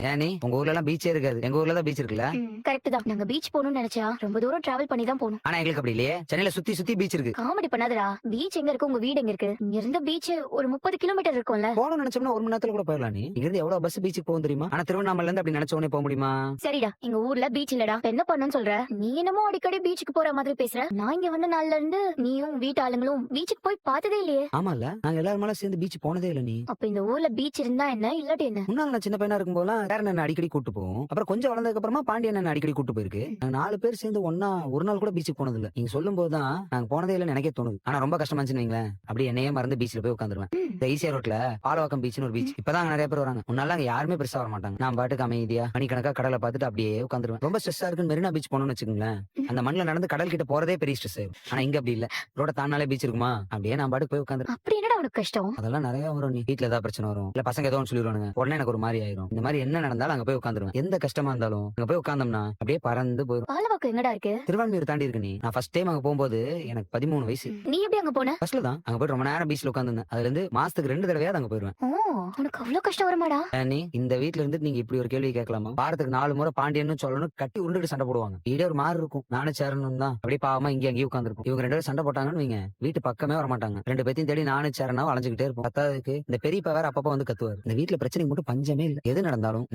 ஏன் நீ உங்க ஊர்ல எல்லாம் பீச்சே இருக்காது, எங்க ஊர்ல தான் பீச் இருக்குல்ல. கரெக்ட் தான். நாங்க பீச் போகணும்னு நினைச்சா ரொம்ப தூரம் டிராவல் பண்ணி தான் போகணும். ஆனா எங்களுக்கு அப்படி இல்லையே, சென்னையில சுத்தி சுத்தி பீச் இருக்கு. காமெடி பண்ணாதடா. பீச் எங்க இருக்கு? உங்க வீடு எங்க இருக்கு? இங்க இருந்து பீச் ஒரு 30 கிலோமீட்டர் இருக்கும்ல. போகணும்னு நினைச்சோம்னா 1 மணி நேரத்துல கூட போயிடலாம். நீ இங்க இருந்து எவ்வளவு பஸ் பீச்சுக்கு போகும் தெரியுமா? ஆனா திருவண்ணாமலையில இருந்து அப்படி நினைச்ச உடனே போக முடியுமா? சரிடா, எங்க ஊர்ல பீச் இல்லடா. இப்ப என்ன பண்ணணும்னு சொல்ற? நீ என்னமோ அடிக்கடி பீச்சுக்கு போற மாதிரி பேசுற. நான் இங்க வந்த நாள்ல இருந்து நீயும் வீட்டு ஆளுங்களும் பீச்சுக்கு போய் பார்த்ததே இல்லையே. ஆமால, நாங்க எல்லாரும் மேல சேர்ந்து பீச் போனதே இல்ல. நீ அப்ப இந்த ஊர்ல பீச் இருந்தா என்ன, இல்லாட்டி என்ன? முன்னாள் நான் சின்ன பையனா இருக்கும் போதெல்லாம் வேற என்ன அடிக்கடி கூட்டு போவோம். அப்புறம் கொஞ்சம் வளர்ந்ததுக்கு அப்புறமா பாண்டியன் என்ன அடிக்கடி கூட்டு போயிருக்கு. நாங்க 4 பேர் சேர்ந்து ஒன்னா ஒரு நாள் கூட பீச்சுக்கு போனது இல்ல. நீங்க சொல்லும் போதுதான் நாங்க போனதே இல்லன்னு எனக்கே தோணுது. ஆனா ரொம்ப கஷ்டமா இருந்துச்சுன்னு அப்படி என்னையே மறந்து பீச்ல போய் உட்காந்துருவேன். இந்த ஈசியா ரோட்ல பாலவாக்கம் பீச்னு ஒரு பீச் இப்பதான் அங்க நிறைய பேர் வராங்க. முன்னால அங்க யாருமே பெருசா வர மாட்டாங்க. நான் பாட்டுக்கு அமைதியா மணிக்கணக்கா கடலை பார்த்துட்டு அப்படியே உட்காந்துருவேன். ரொம்ப ஸ்ட்ரெஸ்ஸா இருக்குன்னு மெரினா பீச் போனோம்னு வச்சுக்கோங்களேன், அந்த மண்ணில் நடந்து கடல் கிட்ட போறதே பெரிய ஸ்ட்ரெஸ் ஆகும். ஆனா இங்க அப்படி இல்ல. ரோட தாண்டாலே பீச் இருக்குமா, அப்படியே நான் பாட்டுக்கு போய் உட்காந்துருவேன். அப்படி என்னடா உனக்கு கஷ்டம்? அதெல்லாம் நிறைய வரும். நீ வீட்டுல ஏதாவது பிரச்சனை வரும், இல்ல பசங்க ஏதோ சொல்லிடுவானுங்க, உடனே எனக்கு ஒரு மாதிரி ஆயிரும். இந்த மாதிரி என்ன நடந்தாலும் அங்க போய் உட்காந்துருவேன். எந்த கஷ்டமா இருந்தாலும் அங்க போய் உட்கார்ந்தோம்னா அப்படியே பறந்து போயிடும். பாலவாக்கம் எங்கடா இருக்கு? திருவான்மையூர் தாண்டி இருக்கு. நீ நான் ஃபர்ஸ்ட் டைம் அங்க போகும்போது எனக்கு 13 வயசு. நீ எப்படி அங்க போன? ஃபர்ஸ்ட்ல தான் அங்க போய் ரொம்ப நேரம் பீச்ல உட்காந்துருந்தேன். அதுல இருந்து மாசத்துக்கு 2 தடவையாவது அங்க போயிருவேன். ஓ, உனக்கு அவ்வளவு கஷ்டம் வருமாடா? நீ இந்த வீட்ல இருந்து நீங்க இப்படி ஒரு கேள்வி கேட்கலாமா? வாரத்துக்கு 4 முறை பாண்டியன்னு சொல்லணும், கட்டி உருண்டுட்டு சண்டை போடுவாங்க. வீடே ஒரு மாதிரி இருக்கும். நானும் சேரணும் தான் அப்படியே பாவமா இங்கே அங்கேயும் உட்காந்துருக்கும். இவங்க 2 பேரும் சண்டை போட்டாங்கன்னு வைங்க, வீட்டு பக்கமே வர மாட்டாங்க. 2 பேத்தையும் தேடி நானும் சேரனா வளைஞ்சுக்கிட்டே இருப்போம். பத்தாவதுக்கு இந்த பெரியப்பா வேற அப்பப்ப வந்து கத்துவாரு. இந்த வீட்டுல பிரச்சனைக்கு மட்டும் பஞ்சமே இல்லை. எது நடந்தாலும்